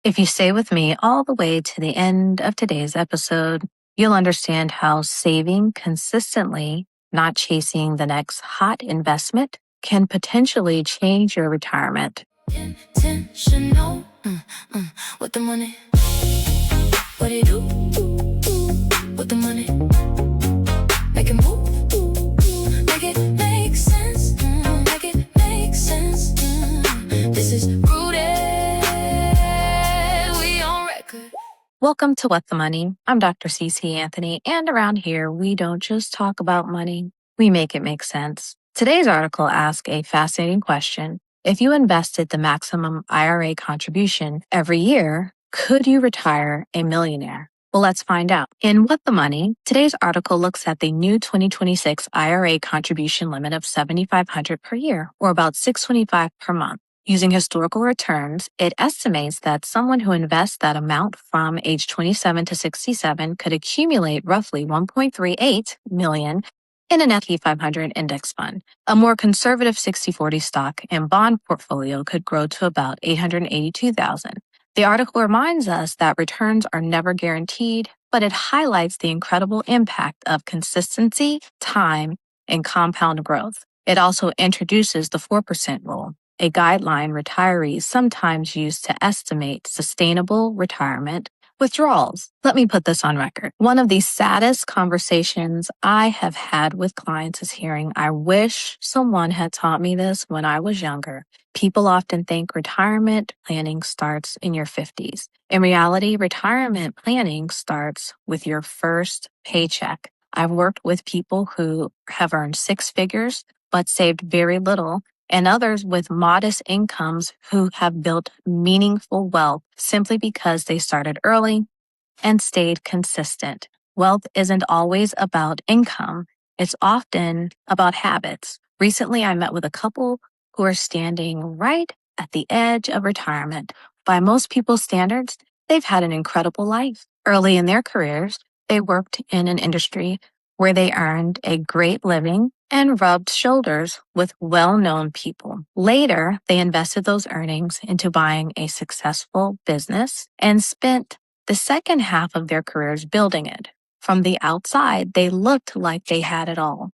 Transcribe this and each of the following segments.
If you stay with me all the way to the end of today's episode, you'll understand how saving consistently, not chasing the next hot investment, can potentially change your retirement. Intentional with the money. What do you do with the money? Make it move, make it make sense, make it make sense. This is rooted, we on record. Welcome to What the Money. I'm Dr. CC Anthony, and around here, we don't just talk about money, we make it make sense. Today's article asks a fascinating question. If you invested the maximum IRA contribution every year, could you retire a millionaire? Well, let's find out. In What the Money, today's article looks at the new 2026 IRA contribution limit of $7,500 per year, or about $625 per month. Using historical returns, it estimates that someone who invests that amount from age 27 to 67 could accumulate roughly $1.38 million in an S&P 500 index fund. A more conservative 60-40 stock and bond portfolio could grow to about $882,000. The article reminds us that returns are never guaranteed, but it highlights the incredible impact of consistency, time, and compound growth. It also introduces the 4% rule, a guideline retirees sometimes use to estimate sustainable retirement withdrawals. Let me put this on record. One of the saddest conversations I have had with clients is hearing, "I wish someone had taught me this when I was younger." People often think retirement planning starts in your 50s. In reality, retirement planning starts with your first paycheck. I've worked with people who have earned six figures but saved very little, and others with modest incomes who have built meaningful wealth simply because they started early and stayed consistent. Wealth isn't always about income. It's often about habits. Recently, I met with a couple who are standing right at the edge of retirement. By most people's standards, they've had an incredible life. Early in their careers, they worked in an industry where they earned a great living and rubbed shoulders with well-known people. Later, they invested those earnings into buying a successful business and spent the second half of their careers building it. From the outside, they looked like they had it all.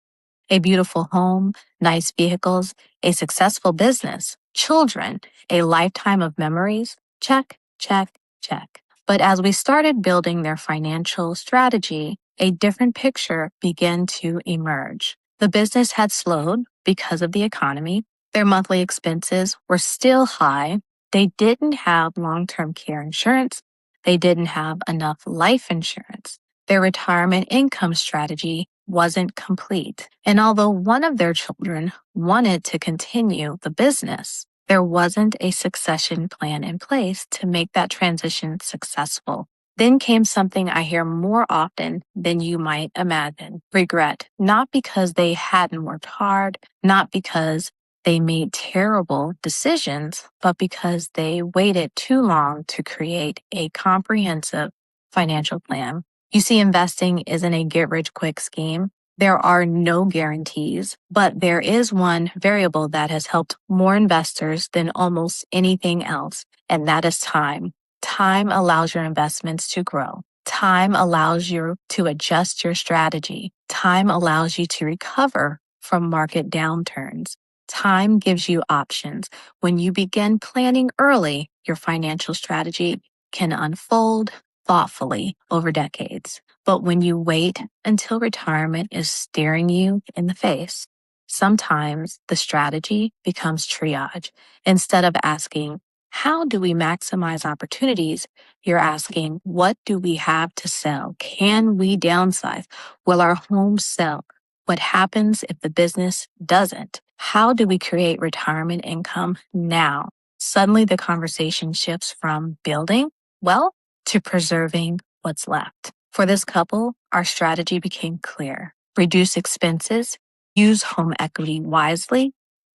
A beautiful home, nice vehicles, a successful business, children, a lifetime of memories. Check, check, check. But as we started building their financial strategy, a different picture began to emerge. The business had slowed because of the economy. Their monthly expenses were still high. They didn't have long-term care insurance. They didn't have enough life insurance. Their retirement income strategy wasn't complete. And although one of their children wanted to continue the business, there wasn't a succession plan in place to make that transition successful. Then came something I hear more often than you might imagine: regret. Not because they hadn't worked hard, not because they made terrible decisions, but because they waited too long to create a comprehensive financial plan. You see, investing isn't a get-rich-quick scheme. There are no guarantees, but there is one variable that has helped more investors than almost anything else, and that is time. Time allows your investments to grow. Time allows you to adjust your strategy. Time allows you to recover from market downturns. Time gives you options. When you begin planning early, your financial strategy can unfold thoughtfully over decades. But when you wait until retirement is staring you in the face, sometimes the strategy becomes triage. Instead of asking, "How do we maximize opportunities?" you're asking, "What do we have to sell? Can we downsize? Will our home sell? What happens if the business doesn't? How do we create retirement income now?" Suddenly the conversation shifts from building wealth to preserving what's left. For this couple, our strategy became clear: reduce expenses, use home equity wisely,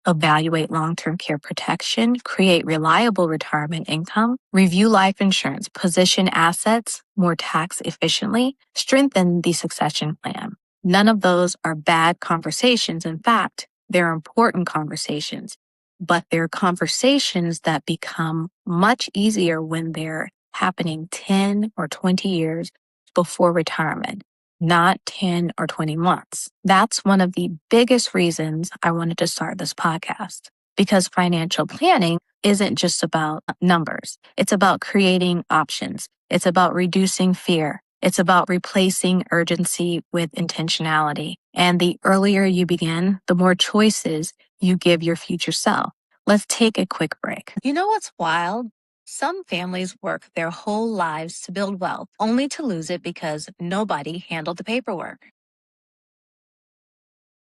evaluate long-term care protection, create reliable retirement income, review life insurance, position assets more tax efficiently, strengthen the succession plan. None of those are bad conversations. In fact, they're important conversations. but they're conversations that become much easier when they're happening 10 or 20 years before retirement, not 10 or 20 months. That's one of the biggest reasons I wanted to start this podcast, because financial planning isn't just about numbers. It's about creating options. It's about reducing fear. It's about replacing urgency with intentionality. And the earlier you begin, the more choices you give your future self. Let's take a quick break. You know what's wild? Some families work their whole lives to build wealth, only to lose it because nobody handled the paperwork.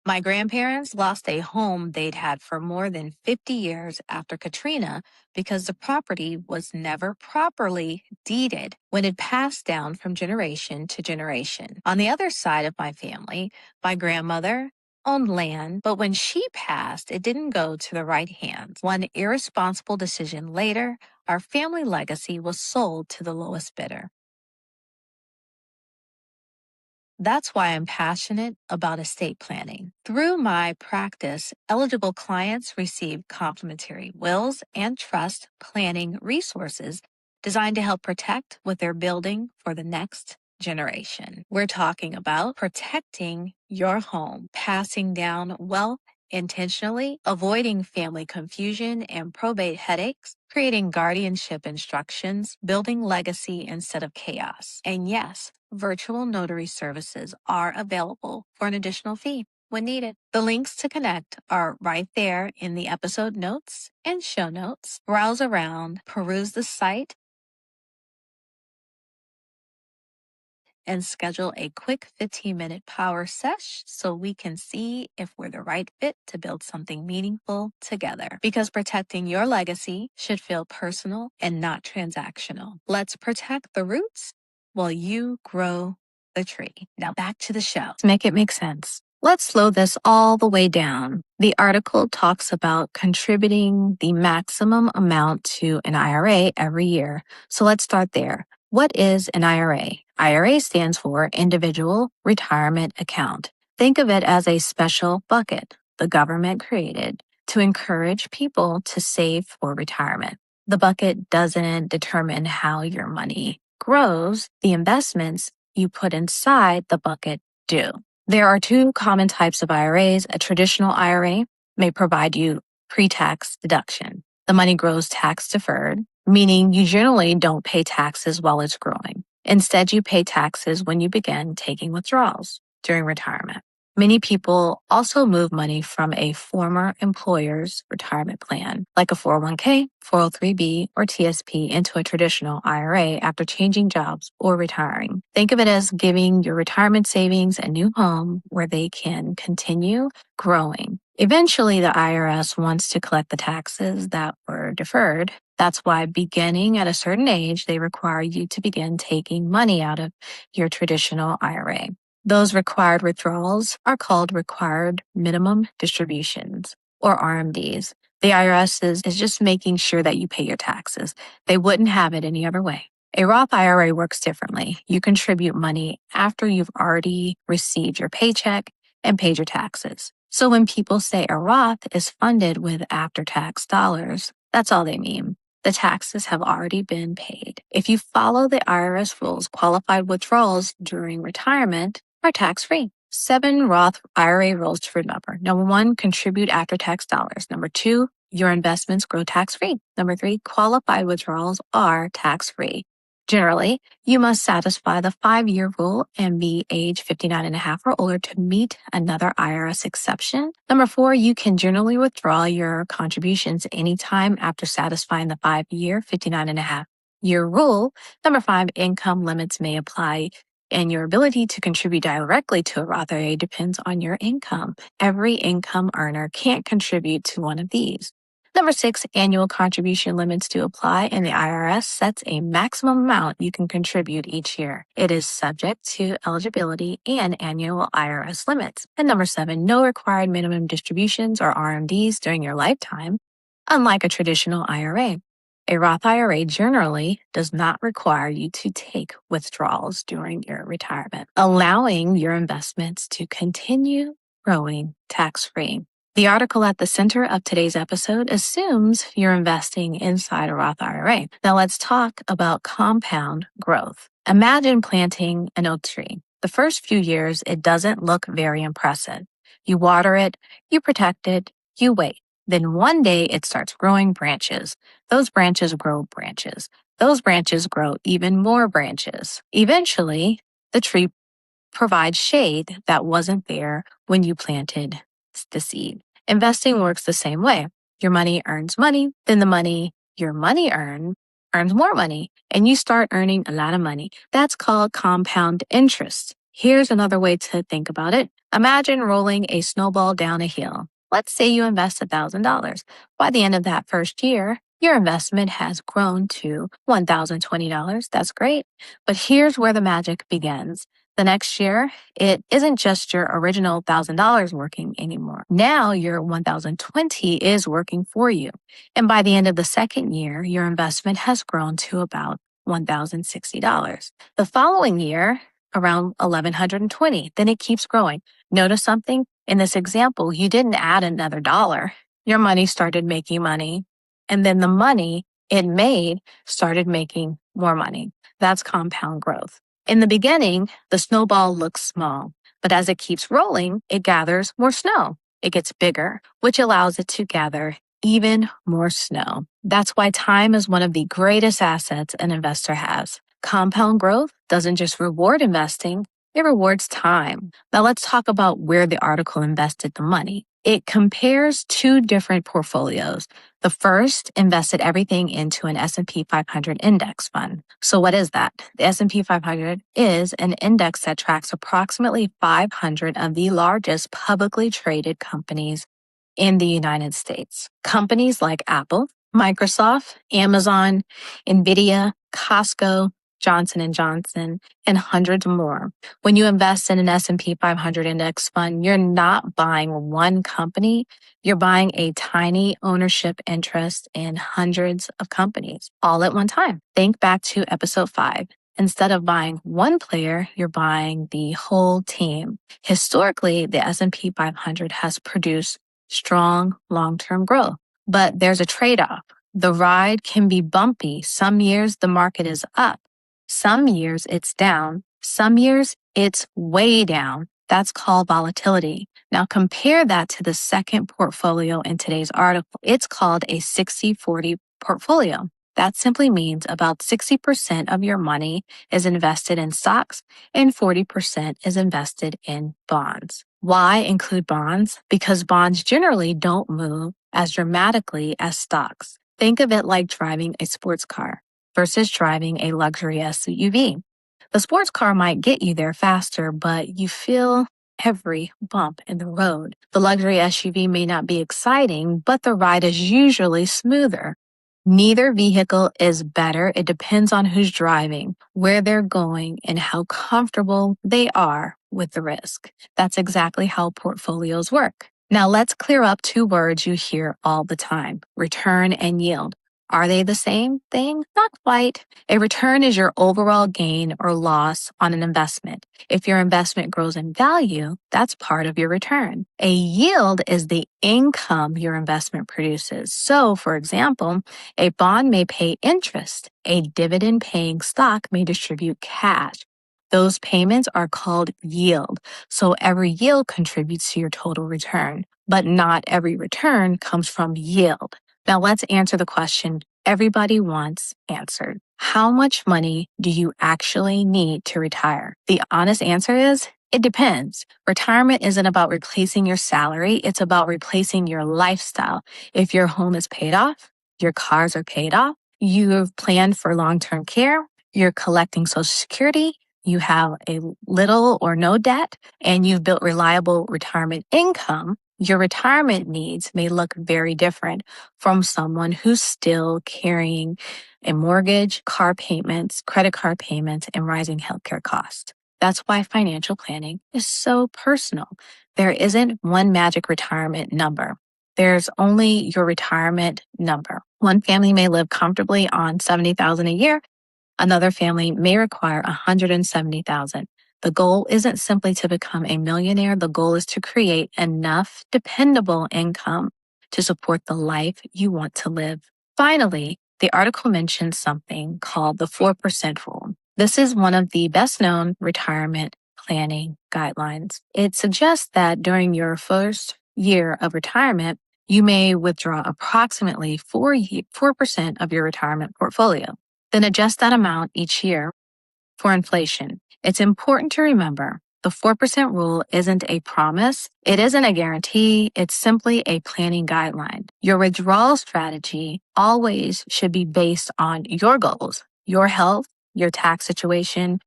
My grandparents lost a home they'd had for more than 50 years after Katrina because the property was never properly deeded when it passed down from generation to generation. On the other side of my family, my grandmother owned land, but when she passed, it didn't go to the right hands. One irresponsible decision later, our family legacy was sold to the lowest bidder. That's why I'm passionate about estate planning. Through my practice, eligible clients receive complimentary wills and trust planning resources designed to help protect what they're building for the next generation. We're talking about protecting your home, passing down wealth intentionally, avoiding family confusion and probate headaches, creating guardianship instructions, building legacy instead of chaos. And yes, virtual notary services are available for an additional fee when needed. The links to connect are right there in the episode notes and show notes. Browse around, peruse the site, and schedule a quick 15-minute power sesh so we can see if we're the right fit to build something meaningful together. Because protecting your legacy should feel personal and not transactional. Let's protect the roots while you grow the tree. Now back to the show. To make it make sense, let's slow this all the way down. The article talks about contributing the maximum amount to an IRA every year. So let's start there. What is an IRA? IRA stands for Individual Retirement Account. Think of it as a special bucket the government created to encourage people to save for retirement. The bucket doesn't determine how your money grows. The investments you put inside the bucket do. There are two common types of IRAs. A traditional IRA may provide you pre-tax deduction. The money grows tax deferred, meaning you generally don't pay taxes while it's growing. Instead, you pay taxes when you begin taking withdrawals during retirement. Many people also move money from a former employer's retirement plan, like a 401k, 403b, or TSP, into a traditional IRA after changing jobs or retiring. Think of it as giving your retirement savings a new home where they can continue growing. Eventually, the IRS wants to collect the taxes that were deferred. That's why beginning at a certain age, they require you to begin taking money out of your traditional IRA. Those required withdrawals are called required minimum distributions, or RMDs. The IRS is just making sure that you pay your taxes. They wouldn't have it any other way. A Roth IRA works differently. You contribute money after you've already received your paycheck and paid your taxes. So when people say a Roth is funded with after-tax dollars, that's all they mean. The taxes have already been paid. If you follow the IRS rules, qualified withdrawals during retirement are tax-free. 7 Roth IRA rules to remember. Number 1, contribute after-tax dollars. Number 2, your investments grow tax-free. Number 3, qualified withdrawals are tax-free. Generally, you must satisfy the 5-year rule and be age 59 and a half or older to meet another IRS exception. Number 4, you can generally withdraw your contributions anytime after satisfying the 5-year, 59 and a half year rule. Number 5, income limits may apply, and your ability to contribute directly to a Roth IRA depends on your income. Every income earner can't contribute to one of these. Number 6, annual contribution limits do apply, and the IRS sets a maximum amount you can contribute each year. It is subject to eligibility and annual IRS limits. And number 7, no required minimum distributions or RMDs during your lifetime, unlike a traditional IRA. A Roth IRA generally does not require you to take withdrawals during your retirement, allowing your investments to continue growing tax-free. The article at the center of today's episode assumes you're investing inside a Roth IRA. Now let's talk about compound growth. Imagine planting an oak tree. The first few years, it doesn't look very impressive. You water it, you protect it, you wait. Then one day it starts growing branches. Those branches grow branches. Those branches grow even more branches. Eventually, the tree provides shade that wasn't there when you planted the seed. Investing works the same way. Your money earns money, then the money your money earns more money, and you start earning a lot of money. That's called compound interest. Here's another way to think about it. Imagine rolling a snowball down a hill. Let's say you invest $1,000. By the end of that first year, your investment has grown to $1,020. That's great. But here's where the magic begins. The next year, it isn't just your original $1,000 working anymore. Now your 1,020 is working for you. And by the end of the second year, your investment has grown to about $1,060. The following year, around 1,120. Then it keeps growing. Notice something? In this example, you didn't add another dollar. Your money started making money. And then the money it made started making more money. That's compound growth. In the beginning, the snowball looks small, but as it keeps rolling, it gathers more snow. It gets bigger, which allows it to gather even more snow. That's why time is one of the greatest assets an investor has. Compound growth doesn't just reward investing, it rewards time. Now let's talk about where the article invested the money. It compares two different portfolios. The first invested everything into an S&P 500 index fund. So what is that? The S&P 500 is an index that tracks approximately 500 of the largest publicly traded companies in the United States. Companies like Apple, Microsoft, Amazon, Nvidia, Costco, Johnson & Johnson, and hundreds more. When you invest in an S&P 500 index fund, you're not buying one company, you're buying a tiny ownership interest in hundreds of companies all at one time. Think back to episode 5. Instead of buying one player, you're buying the whole team. Historically, the S&P 500 has produced strong long-term growth, but there's a trade-off. The ride can be bumpy. Some years the market is up. Some years it's down. Some years it's way down. That's called volatility. Now compare that to the second portfolio in today's article. It's called a 60-40 portfolio. That simply means about 60% of your money is invested in stocks and 40% is invested in bonds. Why include bonds? Because bonds generally don't move as dramatically as stocks. Think of it like driving a sports car versus driving a luxury SUV. The sports car might get you there faster, but you feel every bump in the road. The luxury SUV may not be exciting, but the ride is usually smoother. Neither vehicle is better. It depends on who's driving, where they're going, and how comfortable they are with the risk. That's exactly how portfolios work. Now let's clear up two words you hear all the time: return and yield. Are they the same thing? Not quite. A return is your overall gain or loss on an investment. If your investment grows in value, that's part of your return. A yield is the income your investment produces. So, for example, a bond may pay interest. A dividend-paying stock may distribute cash. Those payments are called yield. So every yield contributes to your total return, but not every return comes from yield. Now let's answer the question everybody wants answered. How much money do you actually need to retire? The honest answer is, it depends. Retirement isn't about replacing your salary. It's about replacing your lifestyle. If your home is paid off, your cars are paid off, you've planned for long-term care, you're collecting Social Security, you have a little or no debt, and you've built reliable retirement income, your retirement needs may look very different from someone who's still carrying a mortgage, car payments, credit card payments, and rising healthcare costs. That's why financial planning is so personal. There isn't one magic retirement number. There's only your retirement number. One family may live comfortably on $70,000 a year. Another family may require $170,000. The goal isn't simply to become a millionaire. The goal is to create enough dependable income to support the life you want to live. Finally, the article mentions something called the 4% rule. This is one of the best known retirement planning guidelines. It suggests that during your first year of retirement, you may withdraw approximately 4% of your retirement portfolio, then adjust that amount each year for inflation. It's important to remember the 4% rule isn't a promise. It isn't a guarantee. It's simply a planning guideline. Your withdrawal strategy always should be based on your goals, your health, your tax situation,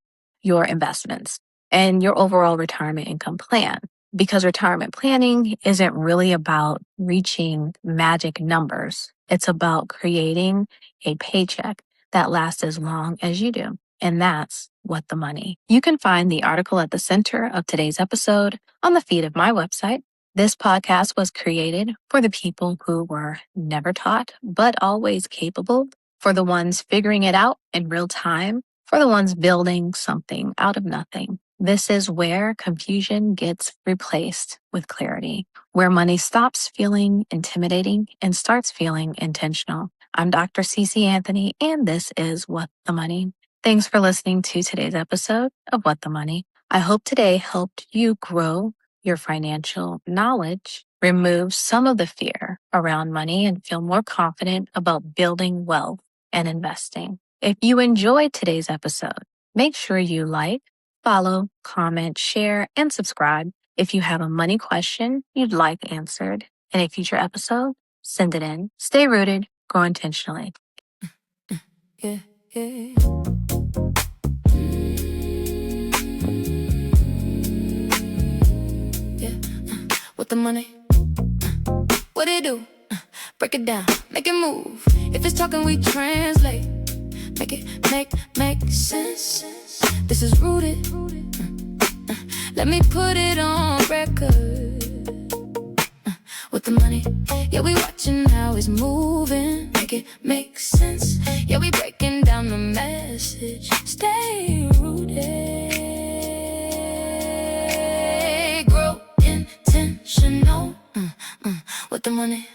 your investments, and your overall retirement income plan. Because retirement planning isn't really about reaching magic numbers. It's about creating a paycheck that lasts as long as you do. And that's What the Money. You can find the article at the center of today's episode on the feed of my website. This podcast was created for the people who were never taught, but always capable, for the ones figuring it out in real time, for the ones building something out of nothing. This is where confusion gets replaced with clarity, where money stops feeling intimidating and starts feeling intentional. I'm Dr. Cece Anthony, and this is What the Money. Thanks for listening to today's episode of What the Money. I hope today helped you grow your financial knowledge, remove some of the fear around money, and feel more confident about building wealth and investing. If you enjoyed today's episode, make sure you like, follow, comment, share, and subscribe. If you have a money question you'd like answered in a future episode, send it in. Stay rooted, grow intentionally. Yeah, yeah. With the money, what it do? Break it down, make it move. If it's talking, we translate. Make it make sense. This is rooted. Let me put it on record. With the money, yeah, we watching how it's moving. Make it make sense. Yeah, we breaking down the message. Stay rooted. Grow intentional. With the money,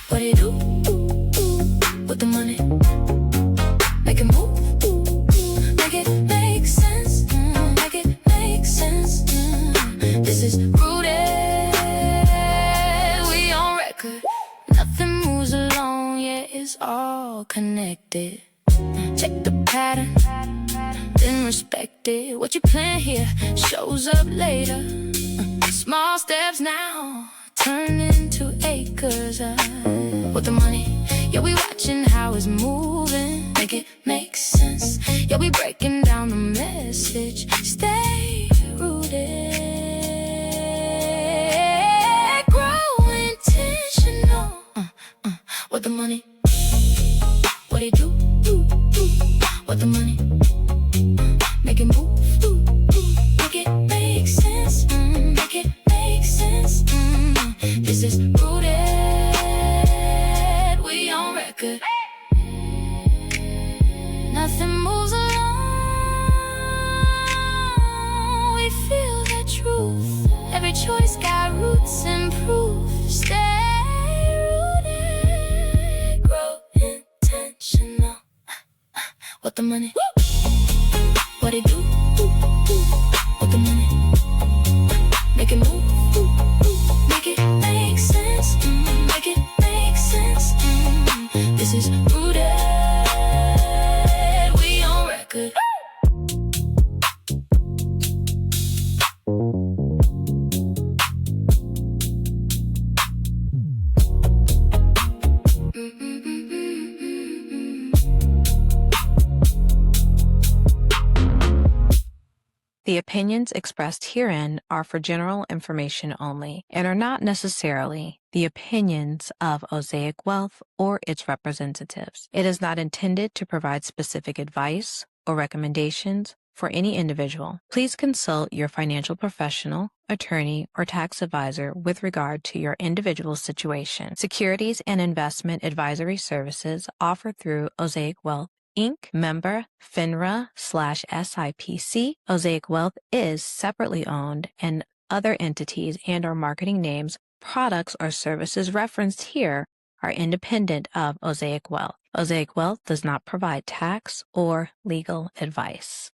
what do you do? With the money, make it move. Make it make sense. Make it make sense. This is rooted. We on record. Nothing moves alone. Yeah, it's all connected. Check the pattern, then respect it. What you plan here shows up later. Small steps now turn into acres. With the money, yeah, we watching how it's moving. Make it make sense. Yeah, we breaking down the message. Stay rooted. Grow intentional. With the money, what do you do? With the money, make it move. Make it make sense. Make it make sense. This is rooted. We on record. Nothing moves alone. We feel the truth. Every choice got roots and proof. Stay rooted. Grow intentional. What the money? What it do? What the money? Make it move. Make it make sense. Make it make sense. This is rooted. We on record. The opinions expressed herein are for general information only and are not necessarily the opinions of Osaic Wealth or its representatives. It is not intended to provide specific advice or recommendations for any individual. Please consult your financial professional, attorney, or tax advisor with regard to your individual situation. Securities and investment advisory services offered through Osaic Wealth Inc., member FINRA/SIPC. Osaic Wealth is separately owned, and other entities and/or marketing names, products, or services referenced here are independent of Osaic Wealth. Osaic Wealth does not provide tax or legal advice.